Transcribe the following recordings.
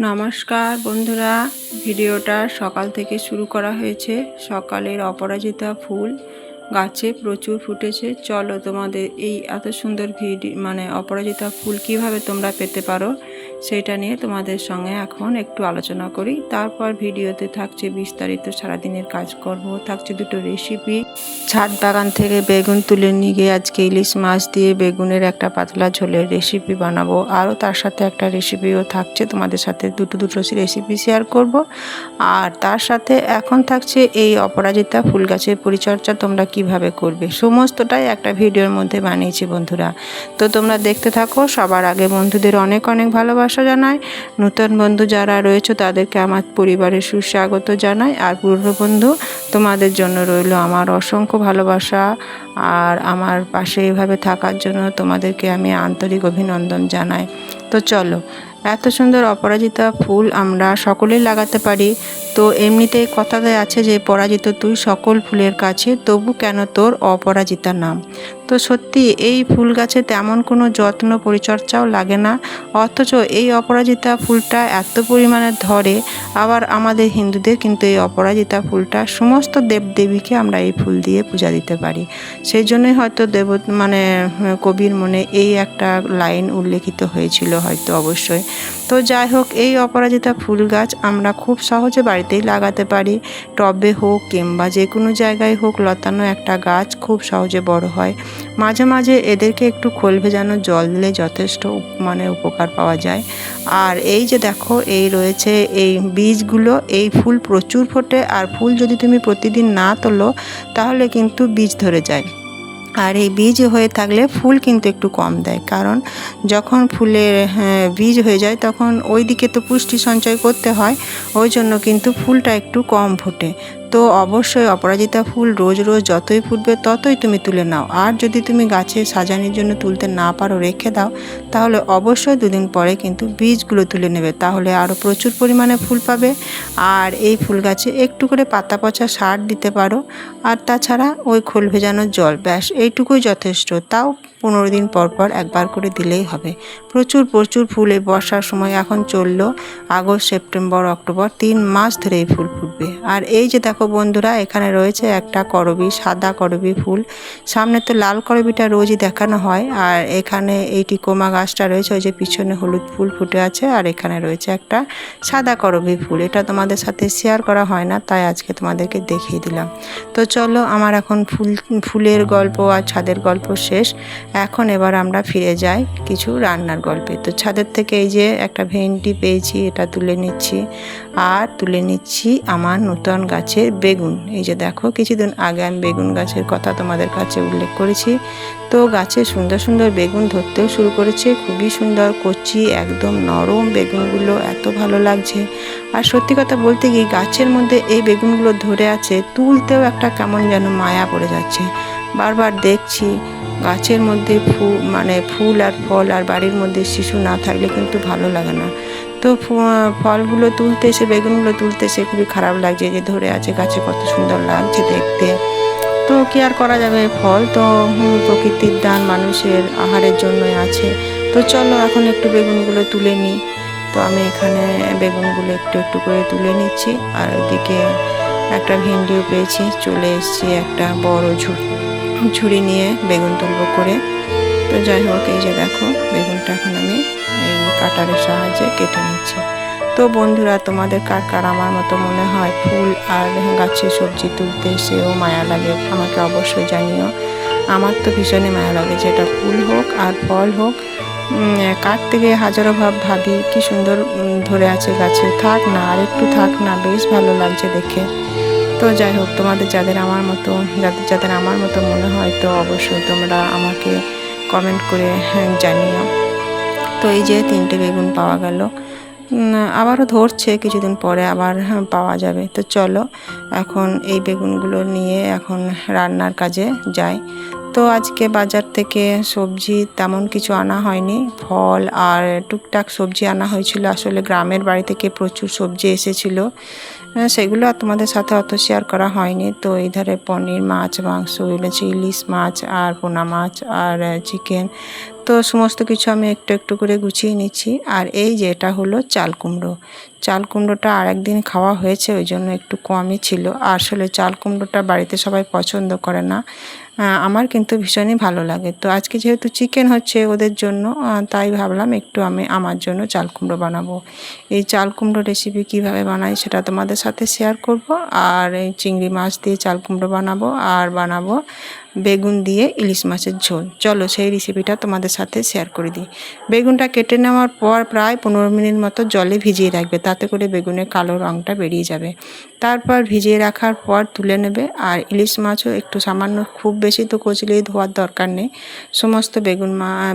নমস্কার বন্ধুরা, ভিডিওটা সকাল থেকে শুরু করা হয়েছে। সকালের অপরাজিতা ফুল গাছে প্রচুর ফুটেছে। চলো তোমাদের এই এত সুন্দর অপরাজিতা ফুল কিভাবে তোমরা পেতে পারো সেটা নিয়ে তোমাদের সঙ্গে এখন একটু আলোচনা করি। তারপর ভিডিওতে থাকছে বিস্তারিত সারাদিনের কাজকর্ম, থাকছে দুটো রেসিপি। ছাদ বাগান থেকে বেগুন তুলে নিয়ে গিয়ে আজকে ইলিশ মাছ দিয়ে বেগুনের একটা পাতলা ঝোলের রেসিপি বানাবো। আরও তার সাথে একটা রেসিপিও থাকছে, তোমাদের সাথে দুটো রেসিপি শেয়ার করব। আর তার সাথে এখন থাকছে এই অপরাজিতা ফুল গাছের পরিচর্যা তোমরা কিভাবে করবে, সমস্তটাই একটা ভিডিওর মধ্যে বানিয়েছি বন্ধুরা। তো তোমরা দেখতে থাকো। সবার আগে বন্ধুদের অনেক অনেক ভালোবাসা জানাই। নতুন বন্ধু যারা রয়েছে তাদেরকে আমার পরিবারের সুস্বাগত জানাই। আর পুরনো বন্ধু তোমাদের জন্য রইল আমার অসংখ্য ভালোবাসা। আর আমার পাশে এভাবে থাকার জন্য তোমাদেরকে আমি আন্তরিক অভিনন্দন জানাই। তো চলো, এত সুন্দর অপরাজিতা ফুল আমরা সকলেই লাগাতে পারি। তো এমনিতেই কথাতে আছে যে পরাজিত তুই সকল ফুলের কাছে, তবু কেন তোর অপরাজিতা নাম। তো সত্যি এই ফুল গাছে তেমন কোনো যত্ন পরিচর্যাও লাগে না, অথচ এই অপরাজিতা ফুলটা এত পরিমাণে ধরে। আবার আমাদের হিন্দুদের কিন্তু এই অপরাজিতা ফুলটা সমস্ত দেবদেবীকে আমরা এই ফুল দিয়ে পূজা দিতে পারি। সেই জন্যই হয়তো কবির মনে এই একটা লাইন উল্লেখিত হয়েছিল হয়তো, অবশ্যই। তো যাই হোক, এই অপরাজিতা ফুল গাছ আমরা খুব সহজে বাড়িতেই লাগাতে পারি। টবে হোক কিংবা যে কোনো জায়গায় হোক, লতানো একটা গাছ খুব সহজে বড় হয়। মাঝে মাঝে এদেরকে একটু খোল ভেজানো জল দিলে যথেষ্ট উপকার পাওয়া যায়। আর এই যে দেখো, এই রয়েছে এই বীজগুলো। এই ফুল প্রচুর ফোটে, আর ফুল যদি তুমি প্রতিদিন না তোলো তাহলে কিন্তু বীজ ধরে যায়। আর এই বীজ হয়ে থাকলে ফুল কিন্তু একটু কম দেয়, কারণ যখন ফুলের বীজ হয়ে যায় তখন ওই দিকে তো পুষ্টি সঞ্চয় করতে হয়, ওই জন্য কিন্তু ফুলটা একটু কম ফোটে। তো অবশ্যই অপরাজিতা ফুল রোজ রোজ যতই ফুটবে ততই তুমি তুলে নাও। আর যদি তুমি গাছে সাজানোর জন্য তুলতে না পারো, রেখে দাও, তাহলে অবশ্যই দুদিন পরে কিন্তু বীজগুলো তুলে নেবে, তাহলে আরও প্রচুর পরিমাণে ফুল পাবে। আর এই ফুল গাছে একটু করে পাতা পচা সার দিতে পারো। আর তাছাড়া ওই খোল ভেজানো জল, ব্যাস এইটুকুই যথেষ্ট। তাও 15 দিন পর পর একবার করে দিলেই হবে। প্রচুর প্রচুর ফুল এই বর্ষার সময় এখন চললো, আগস্ট সেপ্টেম্বর অক্টোবর 3 মাস ধরে এই ফুল ফুটবে। আর এই যে দেখো বন্ধুরা, এখানে রয়েছে একটা করবী, সাদা করবী ফুল। সামনে তো লাল করবীটা রোজই দেখানো হয়, আর এখানে এই টিকোমা গাছটা রয়েছে, ওই যে পিছনে হলুদ ফুল ফুটে আছে। আর এখানে রয়েছে একটা সাদা করবী ফুল। এটা তোমাদের সাথে শেয়ার করা হয় না, তাই আজকে তোমাদেরকে দেখিয়ে দিলাম। তো চলো, আমার এখন ফুলের গল্প আর ছাদের গল্প শেষ। এখন এবার আমরা ফিরে যাই কিছু রান্নার গল্পে। তো ছাদের থেকে এই যে একটা ভেন্ডি পেয়েছি, এটা তুলে নিচ্ছি। আর তুলে নিচ্ছি আমার নতুন গাছের বেগুন। এই যে দেখো, কিছুদিন আগে আমি বেগুন গাছের কথা তোমাদের কাছে উল্লেখ করেছি। তো গাছে সুন্দর সুন্দর বেগুন ধরতেও শুরু করেছে, খুবই সুন্দর কচি একদম নরম বেগুনগুলো, এত ভালো লাগছে। আর সত্যি কথা বলতে কি, গাছের মধ্যে এই বেগুনগুলো ধরে আছে, তুলতেও একটা কেমন যেন মায়া পড়ে যাচ্ছে। বারবার দেখছি গাছের মধ্যে ফুল আর ফল, আর বাড়ির মধ্যে শিশু না থাকলে কিন্তু ভালো লাগে না। তো ফলগুলো তুলতে এসে, বেগুনগুলো তুলতে এসে খুবই খারাপ লাগছে যে ধরে আছে গাছে, কত সুন্দর লাগছে দেখতে। তো কি আর করা যাবে, ফল তো প্রকৃতির দান, মানুষের আহারের জন্যই আছে। তো চলো এখন একটু বেগুনগুলো তুলে নিই। তো আমি এখানে বেগুনগুলো একটু একটু করে তুলে নিচ্ছি। আর ওইদিকে একটা ভেন্ডিও পেয়েছি, চলে এসেছি একটা বড় ঝুড়ি নিয়ে বেগুন তুলবো করে। তো যাই হোক, এই যে দেখো বেগুনটা এখন আমি এই কাটারের সাহায্যে কেটে নিচ্ছি। তো বন্ধুরা, তোমাদের কার কার আমার মতো মনে হয় ফুল আর গাছের সবজি তুলতে এসেও মায়া লাগে, আমাকে অবশ্যই জানিও। আমার তো ভীষণই মায়া লাগে, যেটা ফুল হোক আর ফল হোক। কাটতে গিয়ে হাজারো ভাবি কি সুন্দর ধরে আছে গাছে, থাক না, আর একটু থাক না, বেশ ভালো লাগছে দেখে। তো যাই হোক, তোমাদের যাদের আমার মতো মনে হয়, তো অবশ্যই তোমরা আমাকে কমেন্ট করে জানিও। তো এই যে 3টে বেগুন পাওয়া গেল, আবারও ধরছে, কিছুদিন পরে আবার পাওয়া যাবে। তো চলো এখন এই বেগুনগুলো নিয়ে এখন রান্নার কাজে যাই। তো আজকে বাজার থেকে সবজি তেমন কিছু আনা হয়নি, ফল আর টুকটাক সবজি আনা হয়েছিল। আসলে গ্রামের বাড়ি থেকে প্রচুর সবজি এসেছিলো, সেগুলো আর তোমাদের সাথে অত শেয়ার করা হয়নি। তো এই ধারে পনির, মাছ, মাংস, ইলিশ মাছ আর পোনা মাছ আর চিকেন। তো সমস্ত কিছু আমি একটু একটু করে গুছিয়ে নিচ্ছি। আর এই যে এটা হলো চাল কুমড়ো। চাল কুমড়োটা আরেকদিন খাওয়া হয়েছে, ওই জন্য একটু কমই ছিল। আসলে চাল কুমড়োটা বাড়িতে সবাই পছন্দ করে না, আমার কিন্তু ভীষণই ভালো লাগে। তো আজকে যেহেতু চিকেন হচ্ছে ওদের জন্য, তাই ভাবলাম একটু আমি আমার জন্য চাল কুমড়ো বানাবো। এই চাল কুমড়ো রেসিপি কিভাবে বানাই সেটা তোমাদের সাথে শেয়ার করব। আর এই চিংড়ি মাছ দিয়ে চাল কুমড়ো বানাবো, আর বানাবো বেগুন দিয়ে ইলিশ মাছের ঝোল। চলো সেই রেসিপিটা তোমাদের সাথে শেয়ার করে দিই। বেগুনটা কেটে নেওয়ার পর প্রায় 15 মিনিট মতো জলে ভিজিয়ে রাখবে, তাতে করে বেগুনের কালো রঙটা বেরিয়ে যাবে। তারপর ভিজিয়ে রাখার পর তুলে নেবে। আর ইলিশ মাছও একটু সামান্য, খুব বেশি তো কচলিয়ে ধোয়ার দরকার নেই। সমস্ত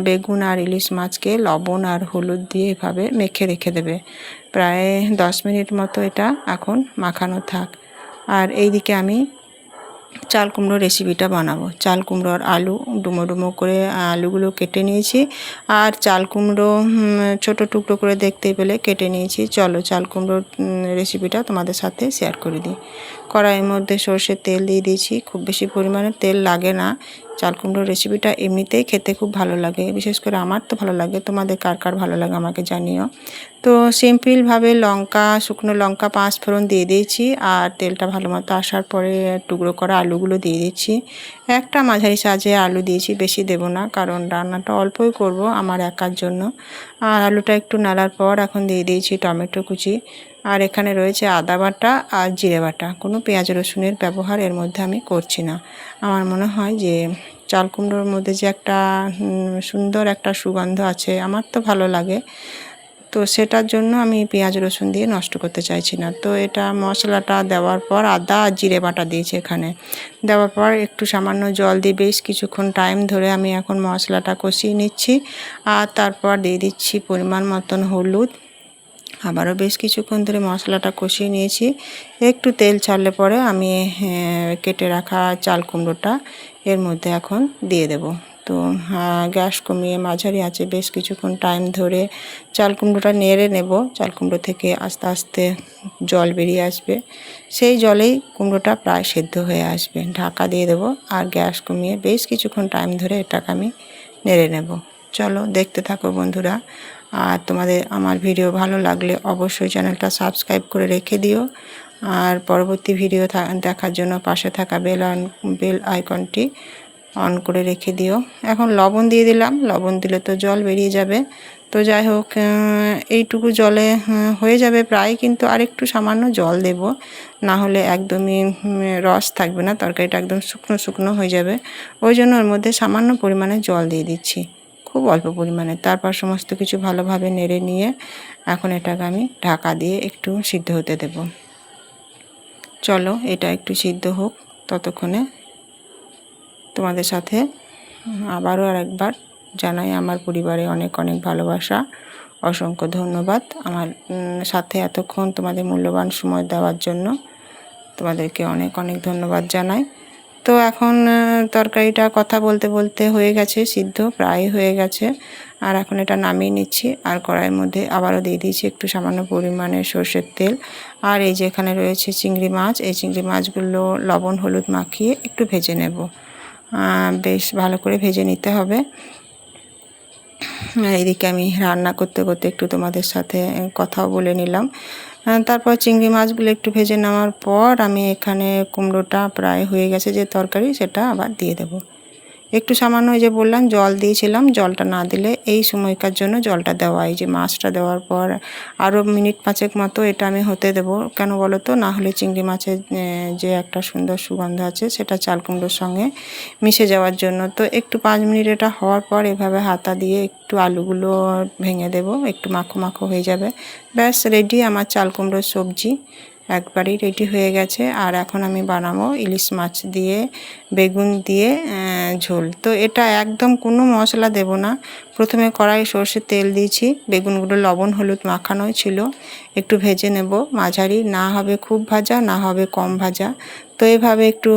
বেগুন আর ইলিশ মাছকে লবণ আর হলুদ দিয়ে এভাবে মেখে রেখে দেবে। প্রায় 10 মিনিট মতো এটা এখন মাখানো থাক। আর এইদিকে আমি চাল কুমড়ো রেসিপিটা বানাবো। চাল কুমড়ো আর আলু ডুমো ডুমো করে আলুগুলো কেটে নিয়েছি, আর চাল কুমড়ো ছোটো টুকরো করে দেখতে পেলে কেটে নিয়েছি। চলো চাল কুমড়োর রেসিপিটা তোমাদের সাথে শেয়ার করে দিই। কড়াইয়ের মধ্যে সর্ষের তেল দিয়ে দিয়েছি, খুব বেশি পরিমাণে তেল লাগে না। চাল কুমড়োর রেসিপিটা এমনিতেই খেতে খুব ভালো লাগে, বিশেষ করে আমার তো ভালো লাগে, তোমাদের কার কার ভালো লাগে আমাকে জানিও। তো সিম্পলভাবে শুকনো লঙ্কা 5 ফোড়ন দিয়ে দিয়েছি। আর তেলটা ভালো মতো আসার পরে টুকরো করা আলুগুলো দিয়ে দিচ্ছি। একটা মাঝারি সাইজের আলু দিয়েছি, বেশি দেব না, কারণ রান্নাটা অল্পই করব আমার একার জন্য। আর আলুটা একটু নাড়ার পর এখন দিয়ে দিয়েছি টমেটো কুচি। আর এখানে রয়েছে আদা বাটা আর জিরে বাটা। কোনো পেঁয়াজ রসুনের ব্যবহার এর মধ্যে আমি করছি না। আমার মনে হয় যে চাল কুমড়োর মধ্যে যে একটা সুন্দর একটা সুগন্ধ আছে, আমার তো ভালো লাগে, তো সেটার জন্য আমি পেঁয়াজ রসুন দিয়ে নষ্ট করতে চাইছি না। তো এটা মশলাটা দেওয়ার পর আদা আর জিরে বাটা দিয়েছি এখানে। দেওয়ার পর একটু সামান্য জল দিয়ে বেশ কিছুক্ষণ টাইম ধরে আমি এখন মশলাটা কষিয়ে নিচ্ছি। আর তারপর দিয়ে দিচ্ছি পরিমাণ মতন হলুদ। আবারও বেশ কিছুক্ষণ ধরে মশলাটা কষিয়ে নিয়েছি। একটু তেল ছাড়লে পরে আমি কেটে রাখা চাল কুমড়োটা এর মধ্যে এখন দিয়ে দেব। তো গ্যাস কমিয়ে মাঝারি আঁচে বেশ কিছুক্ষণ টাইম ধরে চাল কুমড়োটা নেড়ে নেব। চাল কুমড়ো থেকে আস্তে আস্তে জল বেরিয়ে আসবে, সেই জলেই কুমড়োটা প্রায় সেদ্ধ হয়ে আসবে। ঢাকা দিয়ে দেব আর গ্যাস কমিয়ে বেশ কিছুক্ষণ টাইম ধরে এটাকে আমি নেড়ে নেব। চলো দেখতে থাকো বন্ধুরা। আর তোমাদের আমার ভিডিও ভালো লাগলে অবশ্যই চ্যানেলটা সাবস্ক্রাইব করে রেখে দিও। আর পরবর্তী ভিডিও দেখার জন্য পাশে থাকা বেল আইকনটি অন করে রেখে দিও। এখন লবণ দিয়ে দিলাম, লবণ দিলে তো জল বেরিয়ে যাবে। তো যাই হোক, এইটুকু জলে হয়ে যাবে প্রায়, কিন্তু আরেকটু সামান্য জল দেব, না হলে একদমই রস থাকবে না, তরকারিটা একদম শুকনো শুকনো হয়ে যাবে। ওই জন্য ওর মধ্যে সামান্য পরিমাণে জল দিয়ে দিচ্ছি, খুব অল্প পরিমাণে। তারপর সমস্ত কিছু ভালোভাবে নেড়ে নিয়ে এখন এটাকে আমি ঢাকা দিয়ে একটু সিদ্ধ হতে দেব। চলো এটা একটু সিদ্ধ হোক, ততক্ষণে তোমাদের সাথে আবারও আরেকবার জানাই আমার পরিবারে অনেক অনেক ভালোবাসা, অসংখ্য ধন্যবাদ আমার সাথে এতক্ষণ তোমাদের মূল্যবান সময় দেওয়ার জন্য। তোমাদেরকে অনেক অনেক ধন্যবাদ জানাই। তো এখন তরকারিটা কথা বলতে বলতে হয়ে গেছে, সিদ্ধ প্রায় হয়ে গেছে। আর এখন এটা নামিয়ে নিচ্ছি। আর কড়াইয়ের মধ্যে আবারও দিয়ে দিয়েছি একটু সামান্য পরিমাণে সর্ষের তেল। আর এই যে এখানে রয়েছে চিংড়ি মাছ, এই চিংড়ি মাছগুলো লবণ হলুদ মাখিয়ে একটু ভেজে নেব। বেশ ভালো করে ভেজে নিতে হবে। এদিকে আমি রান্না করতে করতে একটু তোমাদের সাথে কথাও বলে নিলাম। তারপর চিংড়ি মাছগুলো একটু ভেজে নেওয়ার পর আমি এখানে কুমড়োটা প্রায় হয়ে গেছে যে তরকারি, সেটা আবার দিয়ে দেব। একটু সামান্য যে বললাম জল দিয়েছিলাম, জলটা না দিলে এই সময়কার জন্য জলটা দেওয়া। এই যে মাছটা দেওয়ার পর আরও মিনিট 5 মতো এটা আমি হতে দেব। কেন বলো তো, না হলে চিংড়ি মাছের যে একটা সুন্দর সুগন্ধ আছে সেটা চাল কুমড়োর সঙ্গে মিশে যাওয়ার জন্য। তো একটু 5 মিনিট এটা হওয়ার পর এভাবে হাতা দিয়ে একটু আলুগুলো ভেঙে দেব, একটু মাখো মাখো হয়ে যাবে। ব্যাস রেডি আমার চাল কুমড়োর সবজি, একবারই রেডি হয়ে গেছে। আর এখন আমি বানাবো ইলিশ মাছ দিয়ে বেগুন দিয়ে ঝোল। তো এটা একদম কোনো মশলা দেব না। প্রথমে কড়াইয়ে সর্ষের তেল দিয়েছি, বেগুনগুলো লবণ হলুদ মাখানোই ছিল, একটু ভেজে নেব। মাঝারি না হবে খুব ভাজা, না হবে কম ভাজা। তো এইভাবে একটু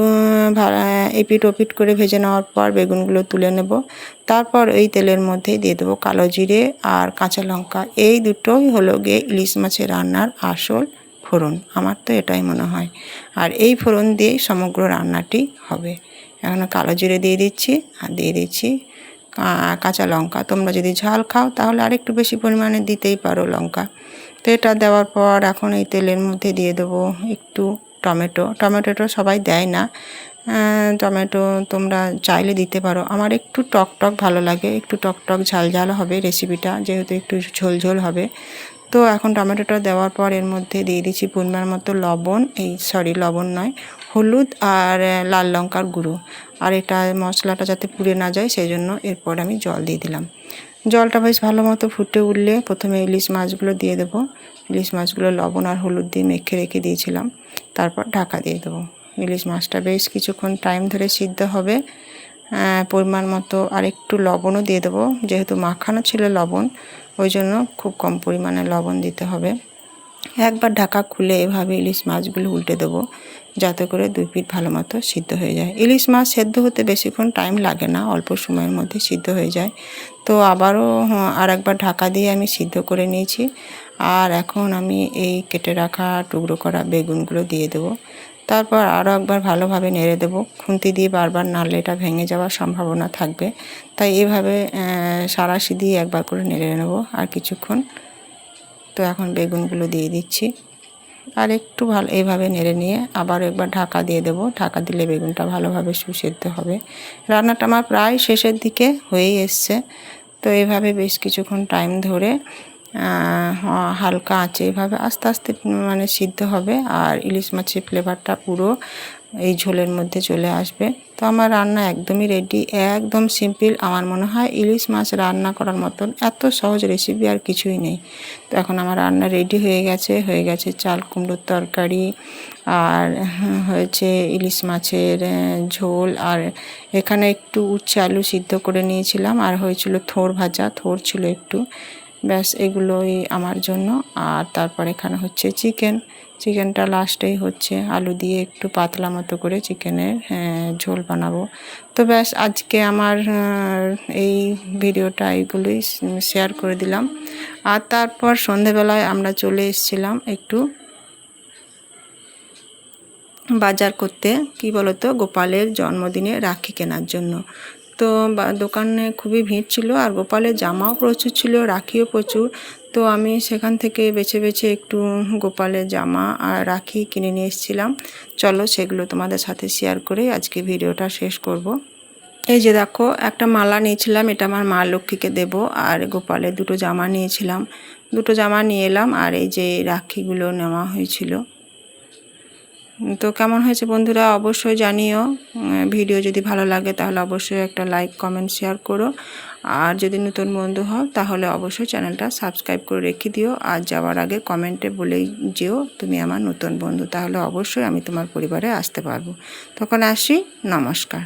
এপিট ওপিট করে ভেজে নেওয়ার পর বেগুনগুলো তুলে নেব। তারপর এই তেলের মধ্যেই দিয়ে দেবো কালো জিরে আর কাঁচা লঙ্কা। এই দুটোই হলো গিয়ে ইলিশ মাছের রান্নার আসল ফোড়ন, আমার তো এটাই মনে হয়। আর এই ফোড়ন দিয়েই সমগ্র রান্নাটি হবে। এখন কালো জিরে দিয়ে দিচ্ছি, আর দিয়ে দিচ্ছি কাঁচা লঙ্কা। তোমরা যদি ঝাল খাও তাহলে আরেকটু বেশি পরিমাণে দিতেই পারো লঙ্কা। তো এটা দেওয়ার পর এখন এই তেলের মধ্যে দিয়ে দেবো একটু টমেটোটা সবাই দেয় না, টমেটো তোমরা চাইলে দিতে পারো। আমার একটু টক ভালো লাগে, একটু টক ঝাল হবে রেসিপিটা, যেহেতু একটু ঝোল হবে। তো এখন টমেটোটা দেওয়ার পর এর মধ্যে দিয়ে দিচ্ছি পরিমাণ মতো লবণ, লবণ নয়, হলুদ আর লাল লঙ্কার গুঁড়ো। আর এটা মশলাটা যাতে পুড়ে না যায় সেই জন্য এরপর আমি জল দিয়ে দিলাম। জলটা বেশ ভালো মতো ফুটে উঠলে প্রথমে ইলিশ মাছগুলো দিয়ে দেবো। ইলিশ মাছগুলো লবণ আর হলুদ দিয়ে মেখে রেখে দিয়েছিলাম, তারপর ঢাকা দিয়ে দেবো। ইলিশ মাছটা বেশ কিছুক্ষণ টাইম ধরে সিদ্ধ হবে। পরিমাণ মতো আর একটু লবণও দিয়ে দেবো, যেহেতু মাখানো ছিল লবণ, ওই জন্য খুব কম পরিমাণে লবণ দিতে হবে। একবার ঢাকা খুলে এভাবে ইলিশ মাছগুলো উল্টে দেবো, যাতে করে 2 পিঠ ভালো মতো সিদ্ধ হয়ে যায়। ইলিশ মাছ সেদ্ধ হতে বেশিক্ষণ টাইম লাগে না, অল্প সময়ের মধ্যে সিদ্ধ হয়ে যায়। তো আবারও আর একবার ঢাকা দিয়ে আমি সিদ্ধ করে নিয়েছি। আর এখন আমি এই কেটে রাখা টুকরো করা বেগুনগুলো দিয়ে দেবো। তারপর আরও একবার ভালোভাবে নেড়ে দেবো। খুন্তি দিয়ে বারবার নাড়লে এটা ভেঙে যাওয়ার সম্ভাবনা থাকবে, তাই এভাবে সাঁড়াশি দিয়ে একবার করে নেড়ে নেবো আর কিছুক্ষণ। তো এখন বেগুনগুলো দিয়ে দিচ্ছি আর একটু ভালো এইভাবে নেড়ে নিয়ে আবার একবার ঢাকা দিয়ে দেবো। ঢাকা দিলে বেগুনটা ভালোভাবে সুসেদ্ধ হবে। রান্নাটা আমার প্রায় শেষের দিকে হয়েই এসছে। তো এইভাবে বেশ কিছুক্ষণ টাইম ধরে হালকা আঁচে এভাবে আস্তে আস্তে মানে সিদ্ধ হবে, আর ইলিশ মাছের ফ্লেভারটা পুরো এই ঝোলের মধ্যে চলে আসবে। তো আমার রান্না একদমই রেডি, একদম সিম্পল। আমার মনে হয় ইলিশ মাছ রান্না করার মতন এত সহজ রেসিপি আর কিছুই নেই। তো এখন আমার রান্না রেডি হয়ে গেছে চাল কুমড়োর তরকারি, আর হয়েছে ইলিশ মাছের ঝোল, আর এখানে একটু উচ্ছে আলু সিদ্ধ করে নিয়েছিলাম, আর হয়েছিল থোড় ভাজা, থোড় ছিল একটু, ব্যাস এগুলোই আমার জন্য। আর তারপর এখানে হচ্ছে চিকেনটা লাস্টেই হচ্ছে, আলু দিয়ে একটু পাতলা মতো করে চিকেনের ঝোল বানাবো। তো ব্যাস আজকে আমার এই ভিডিওটা এইগুলোই শেয়ার করে দিলাম। আর তারপর সন্ধেবেলায় আমরা চলে এসেছিলাম একটু বাজার করতে, কি বলতো, গোপালের জন্মদিনে রাখি কেনার জন্য। তো দোকানে খুবই ভিড় ছিল, আর গোপালের জামাও প্রচুর ছিল, রাখিও প্রচুর। তো আমি সেখান থেকে বেছে একটু গোপালের জামা আর রাখি কিনে নিয়ে এসেছিলাম। চলো সেগুলো তোমাদের সাথে শেয়ার করে আজকে ভিডিওটা শেষ করব। এই যে দেখো, একটা মালা নিয়েছিলাম, এটা আমার মা লক্ষ্মীকে দেব। আর গোপালের 2টো জামা নিয়েছিলাম, 2টো জামা নিয়ে এলাম। আর এই যে রাখিগুলো নেওয়া হয়েছিল। তো কেমন হয়েছে বন্ধুরা অবশ্যই জানিও। ভিডিও যদি ভালো লাগে তাহলে অবশ্যই একটা লাইক কমেন্ট শেয়ার করো। আর যদি নতুন বন্ধু হও তাহলে অবশ্যই চ্যানেলটা সাবস্ক্রাইব করে রেখে দিও। আর যাওয়ার আগে কমেন্টে বলেই যেও তুমি আমার নতুন বন্ধু, তাহলে অবশ্যই আমি তোমার পরিবারে আসতে পারবো। তখন আসি, নমস্কার।